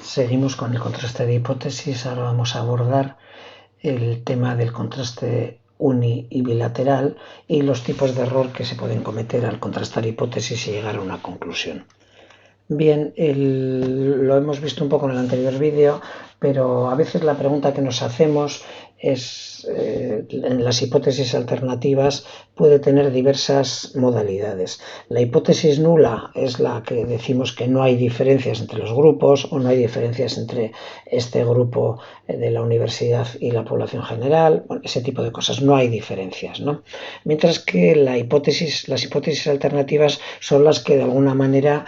Seguimos con el contraste de hipótesis. Ahora vamos a abordar el tema del contraste uni y bilateral y los tipos de error que se pueden cometer al contrastar hipótesis y llegar a una conclusión. Bien, lo hemos visto un poco en el anterior vídeo, pero a veces la pregunta que nos hacemos es, en las hipótesis alternativas puede tener diversas modalidades. La hipótesis nula es la que decimos que no hay diferencias entre los grupos o no hay diferencias entre este grupo de la universidad y la población general, bueno, ese tipo de cosas, no hay diferencias, ¿no? Mientras que las hipótesis alternativas son las que de alguna manera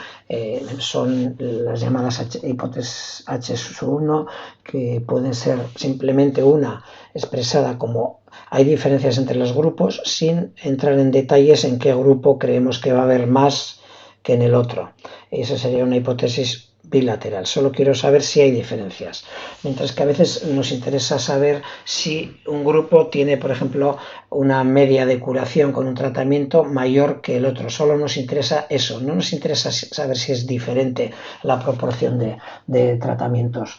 son las llamadas hipótesis H1, que pueden ser simplemente una expresada como hay diferencias entre los grupos sin entrar en detalles en qué grupo creemos que va a haber más que en el otro. Esa sería una hipótesis bilateral. Solo quiero saber si hay diferencias. Mientras que a veces nos interesa saber si un grupo tiene, por ejemplo, una media de curación con un tratamiento mayor que el otro. Solo nos interesa eso. No nos interesa saber si es diferente la proporción de tratamientos,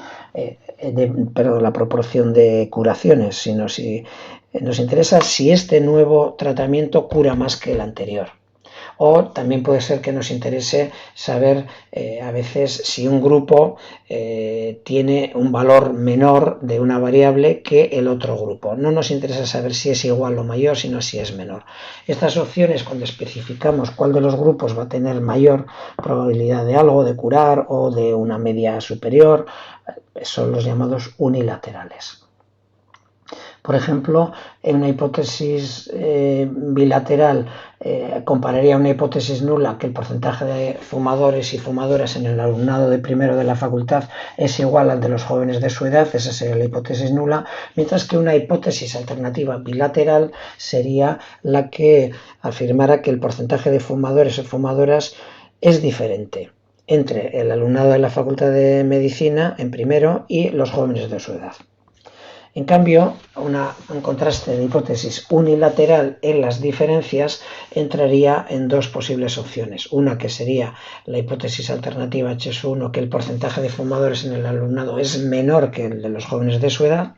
perdón, la proporción de curaciones, sino si nos interesa si este nuevo tratamiento cura más que el anterior. O también puede ser que nos interese saber a veces si un grupo tiene un valor menor de una variable que el otro grupo. No nos interesa saber si es igual o mayor, sino si es menor. Estas opciones, cuando especificamos cuál de los grupos va a tener mayor probabilidad de algo, de curar o de una media superior, son los llamados unilaterales. Por ejemplo, en una hipótesis bilateral compararía una hipótesis nula que el porcentaje de fumadores y fumadoras en el alumnado de primero de la facultad es igual al de los jóvenes de su edad, esa sería la hipótesis nula, mientras que una hipótesis alternativa bilateral sería la que afirmara que el porcentaje de fumadores o fumadoras es diferente entre el alumnado de la Facultad de Medicina en primero y los jóvenes de su edad. En cambio, un contraste de hipótesis unilateral en las diferencias entraría en dos posibles opciones. Una que sería la hipótesis alternativa H1, que el porcentaje de fumadores en el alumnado es menor que el de los jóvenes de su edad,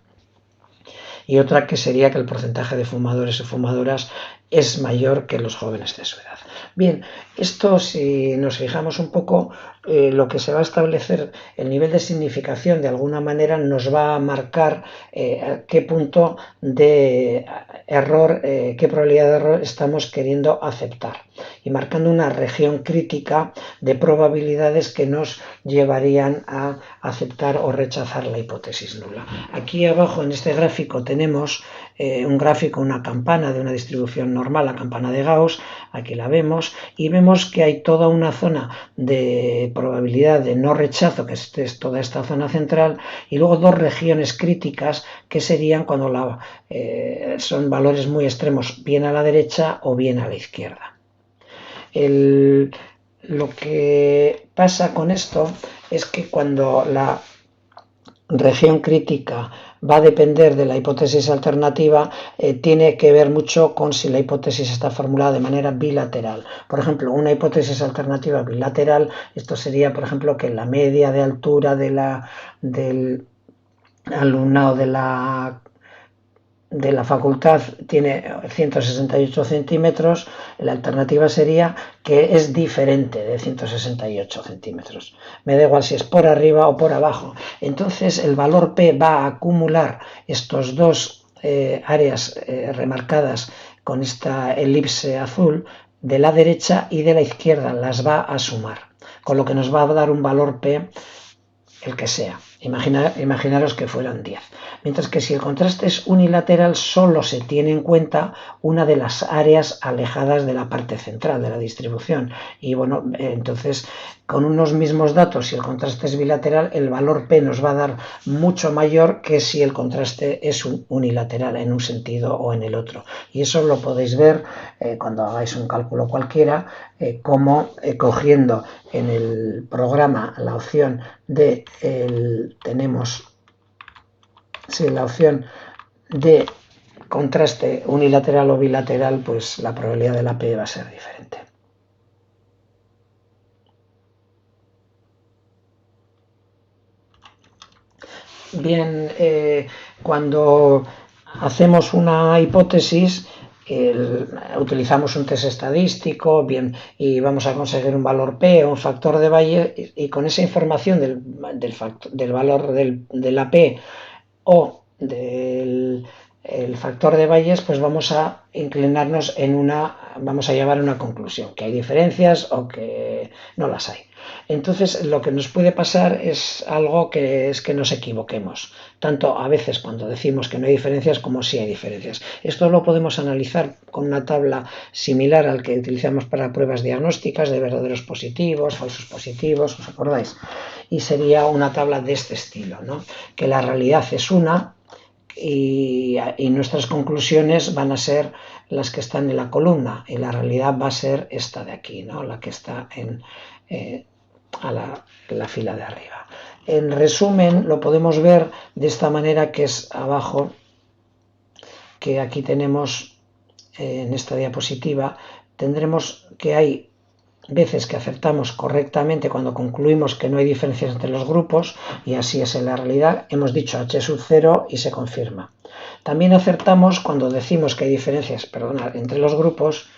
y otra que sería que el porcentaje de fumadores o fumadoras es mayor que los jóvenes de su edad. Bien, esto, si nos fijamos un poco, lo que se va a establecer, el nivel de significación de alguna manera nos va a marcar a qué punto de error, qué probabilidad de error estamos queriendo aceptar, y marcando una región crítica de probabilidades que nos llevarían a aceptar o rechazar la hipótesis nula. Aquí abajo en este gráfico tenemos un gráfico, una campana de una distribución normal, la campana de Gauss, aquí la vemos, y vemos que hay toda una zona de probabilidad de no rechazo, que es toda esta zona central, y luego dos regiones críticas que serían cuando son valores muy extremos, bien a la derecha o bien a la izquierda. Lo que pasa con esto es que cuando la región crítica va a depender de la hipótesis alternativa, tiene que ver mucho con si la hipótesis está formulada de manera bilateral. Por ejemplo, una hipótesis alternativa bilateral, esto sería, por ejemplo, que la media de altura del alumnado de la facultad tiene 168 centímetros, la alternativa sería que es diferente de 168 centímetros. Me da igual si es por arriba o por abajo. Entonces el valor P va a acumular estos dos áreas remarcadas con esta elipse azul de la derecha y de la izquierda, las va a sumar, con lo que nos va a dar un valor P, el que sea. Imaginaros que fueran 10. Mientras que si el contraste es unilateral, solo se tiene en cuenta una de las áreas alejadas de la parte central de la distribución. Y bueno, entonces con unos mismos datos, si el contraste es bilateral, el valor P nos va a dar mucho mayor que si el contraste es unilateral en un sentido o en el otro. Y eso lo podéis ver cuando hagáis un cálculo cualquiera, como cogiendo en el programa la opción de tenemos la opción de contraste unilateral o bilateral, pues la probabilidad de la P va a ser diferente. Bien, cuando hacemos una hipótesis, utilizamos un test estadístico, bien, y vamos a conseguir un valor P o un factor de Bayes, y con esa información del valor de la P o del el factor de Bayes, pues vamos a inclinarnos vamos a llevar a una conclusión, que hay diferencias o que no las hay. Entonces, lo que nos puede pasar es algo que es que nos equivoquemos, tanto a veces cuando decimos que no hay diferencias como si hay diferencias. Esto lo podemos analizar con una tabla similar al que utilizamos para pruebas diagnósticas de verdaderos positivos, falsos positivos, ¿os acordáis? Y sería una tabla de este estilo, ¿no? Que la realidad es una y nuestras conclusiones van a ser las que están en la columna y la realidad va a ser esta de aquí, ¿no? La que está en la fila de arriba. En resumen, lo podemos ver de esta manera, que es abajo, que aquí tenemos en esta diapositiva, tendremos que hay veces que acertamos correctamente cuando concluimos que no hay diferencias entre los grupos, y así es en la realidad. Hemos dicho h sub 0 y se confirma. También acertamos cuando decimos que hay diferencias, entre los grupos,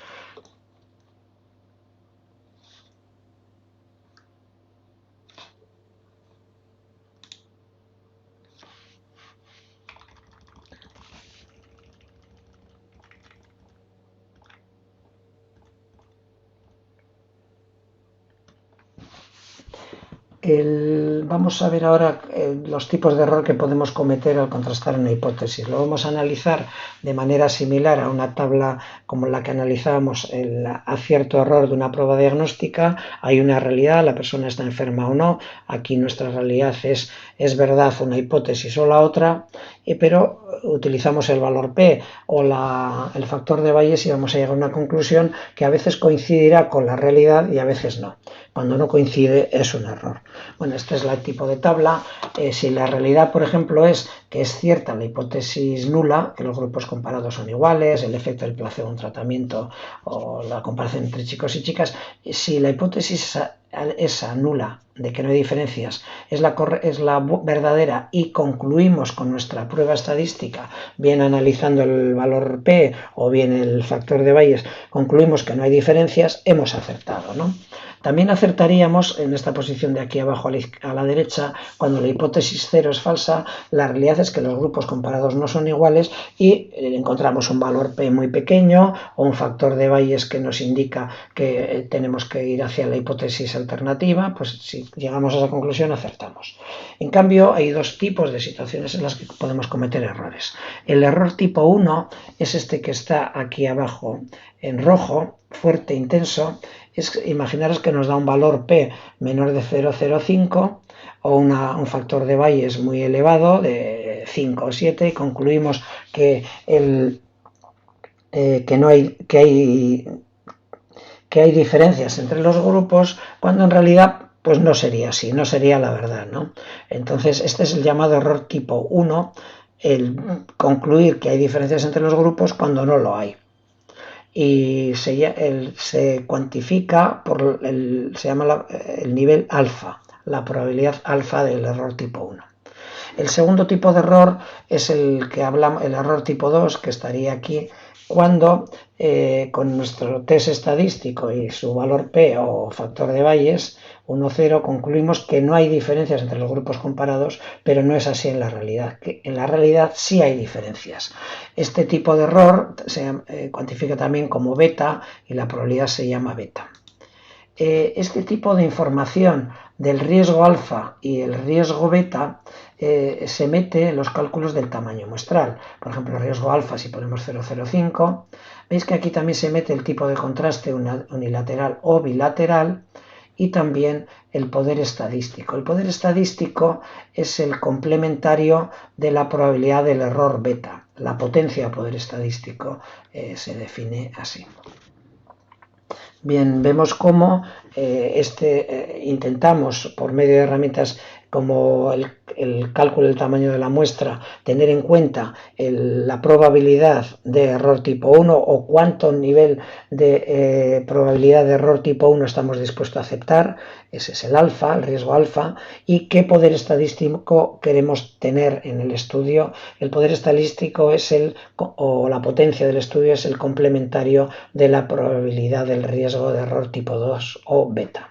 vamos a ver ahora los tipos de error que podemos cometer al contrastar una hipótesis. Lo vamos a analizar de manera similar a una tabla como la que analizábamos el acierto-error de una prueba diagnóstica. Hay una realidad, la persona está enferma o no. Aquí nuestra realidad es verdad una hipótesis o la otra, pero utilizamos el valor P o el factor de Bayes y vamos a llegar a una conclusión que a veces coincidirá con la realidad y a veces no. Cuando no coincide es un error. Bueno, este es el tipo de tabla. Si la realidad, por ejemplo, es que es cierta la hipótesis nula, que los grupos comparados son iguales, el efecto del placebo en un tratamiento o la comparación entre chicos y chicas, si la hipótesis esa nula de que no hay diferencias es la verdadera y concluimos con nuestra prueba estadística, bien analizando el valor P o bien el factor de Bayes, concluimos que no hay diferencias, hemos acertado, ¿no? También acertaríamos en esta posición de aquí abajo a la derecha, cuando la hipótesis 0 es falsa, la realidad es que los grupos comparados no son iguales y encontramos un valor P muy pequeño o un factor de Bayes que nos indica que tenemos que ir hacia la hipótesis alternativa. Pues si llegamos a esa conclusión acertamos. En cambio, hay dos tipos de situaciones en las que podemos cometer errores. El error tipo 1 es este que está aquí abajo en rojo, fuerte, intenso. Imaginaros que nos da un valor P menor de 0,05 o un factor de Bayes muy elevado de 5 o 7 y concluimos que hay diferencias entre los grupos, cuando en realidad pues no sería así, no sería la verdad, ¿no? Entonces este es el llamado error tipo 1, el concluir que hay diferencias entre los grupos cuando no lo hay. Y se cuantifica se llama el nivel alfa, la probabilidad alfa del error tipo 1. El segundo tipo de error es el que hablamos, el error tipo 2, que estaría aquí, cuando con nuestro test estadístico y su valor P o factor de Bayes 1,0 concluimos que no hay diferencias entre los grupos comparados, pero no es así en la realidad. Que en la realidad sí hay diferencias. Este tipo de error se cuantifica también como beta y la probabilidad se llama beta. Este tipo de información del riesgo alfa y el riesgo beta se mete en los cálculos del tamaño muestral. Por ejemplo, el riesgo alfa, si ponemos 0,05, veis que aquí también se mete el tipo de contraste unilateral o bilateral y también el poder estadístico. El poder estadístico es el complementario de la probabilidad del error beta. La potencia de poder estadístico se define así. Bien, vemos cómo intentamos, por medio de herramientas como el cálculo del tamaño de la muestra, tener en cuenta la probabilidad de error tipo 1 o cuánto nivel de probabilidad de error tipo 1 estamos dispuestos a aceptar, ese es el alfa, el riesgo alfa, y qué poder estadístico queremos tener en el estudio. El poder estadístico es o la potencia del estudio es el complementario de la probabilidad del riesgo de error tipo 2 o beta.